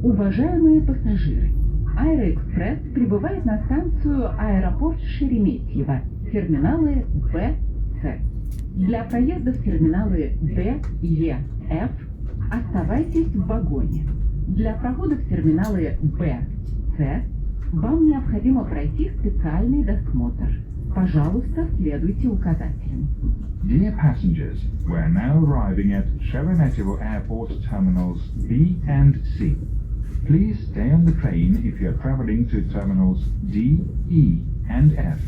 Уважаемые пассажиры, Аэроэкспресс прибывает на станцию аэропорт Шереметьево, терминалы Б, С. Для проезда в терминалы Д, Е, Ф оставайтесь в вагоне. Для прохода в терминалы Б, С вам необходимо пройти специальный досмотр. Пожалуйста, следуйте указателям. Dear passengers, we're now arriving at Sheremetyevo Airport terminals B and C. Please stay on the train if you're traveling to terminals D, E and F.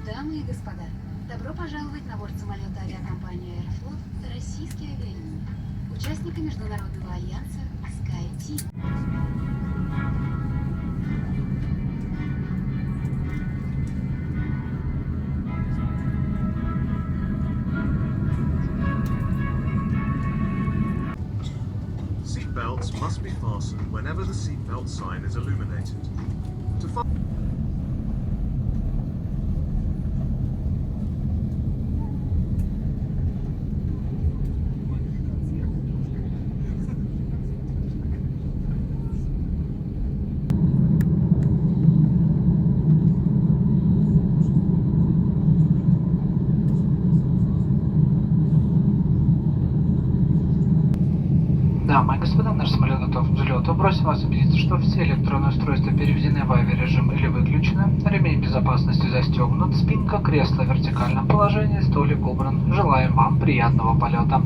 Дамы и господа, добро пожаловать на борт самолета авиакомпании «Аэрофлот» российские авиалинии, участника международного альянса SkyTeam. Seatbelts must be fastened whenever the seatbelt sign is illuminated. To Дамы и господа, наш самолет готов к взлету. Просим вас убедиться, что все электронные устройства переведены в авиарежим или выключены, ремень безопасности застегнут, спинка кресла в вертикальном положении, столик убран. Желаем вам приятного полета.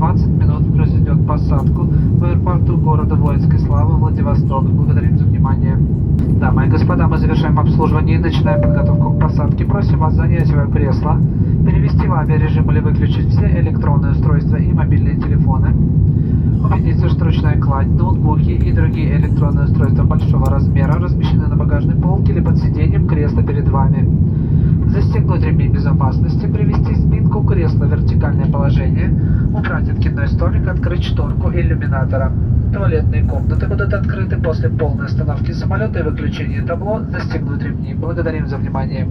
20 минут произведет посадку в аэропорту города Воинской Славы Владивосток. Благодарим за внимание. Дамы и господа, мы завершаем обслуживание и начинаем подготовку к посадке. Просим вас занять свое кресло, перевести в авиарежим или выключить все электронные устройства и мобильные телефоны. Убедиться, что ручная кладь, ноутбуки и другие электронные устройства большого размера размещены на багажной полке или под сиденьем кресла перед вами. Застегнуть ремни безопасности, привести спинку кресла в вертикальное положение, убрать откидной столик, открыть шторку иллюминатора. Туалетные комнаты будут открыты после полной остановки самолета и выключения табло, застегнуть ремни. Благодарим за внимание.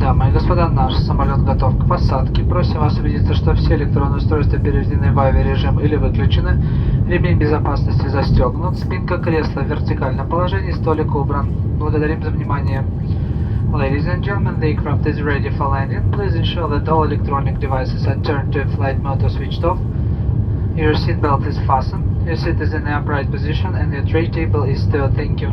Дамы и господа, наш самолет готов к посадке. Просим вас убедиться, что все электронные устройства переведены в авиарежим или выключены. Ремень безопасности застегнут. Спинка кресла в вертикальном положении. Столик убран. Благодарим за внимание. Ladies and gentlemen, the aircraft is ready for landing. Please ensure that all electronic devices are turned to flight mode or switched off. Your seatbelt is fastened. Your seat is in the upright position and your tray table is still. Thank you.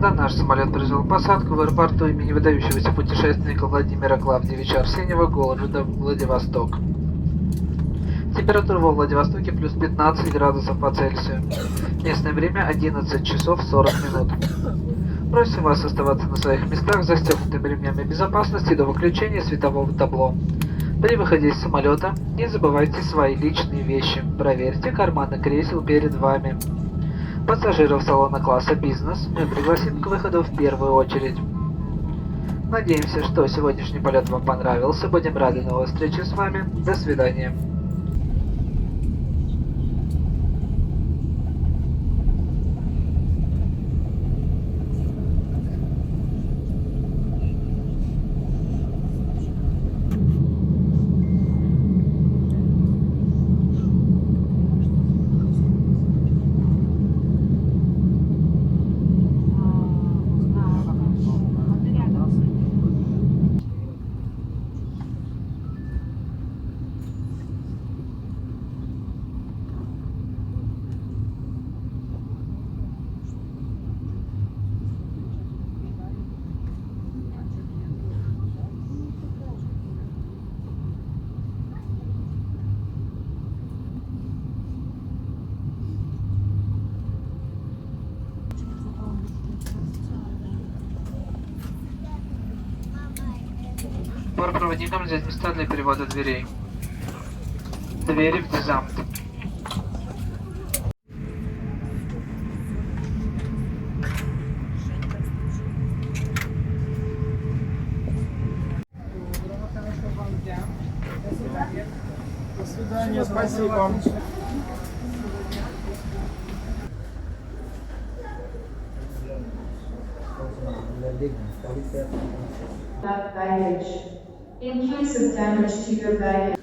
господа, наш самолет произвел посадку в аэропорту имени выдающегося путешественника Владимира Клавдевича Арсеньева города Владивосток. Температура во Владивостоке плюс 15 градусов по Цельсию. Местное время 11 часов 40 минут. Просим вас оставаться на своих местах, застегнутыми ремнями безопасности до выключения светового табло. При выходе из самолета не забывайте свои личные вещи. Проверьте карманы кресел перед вами. Пассажиров салона класса бизнес мы пригласим к выходу в первую очередь. Надеемся, что сегодняшний полет вам понравился. Будем рады новой встрече с вами. До свидания. Бортпроводникам взять места для перевода дверей. Двери в дезамт. До свидания, спасибо. That baggage. In case of damage to your baggage.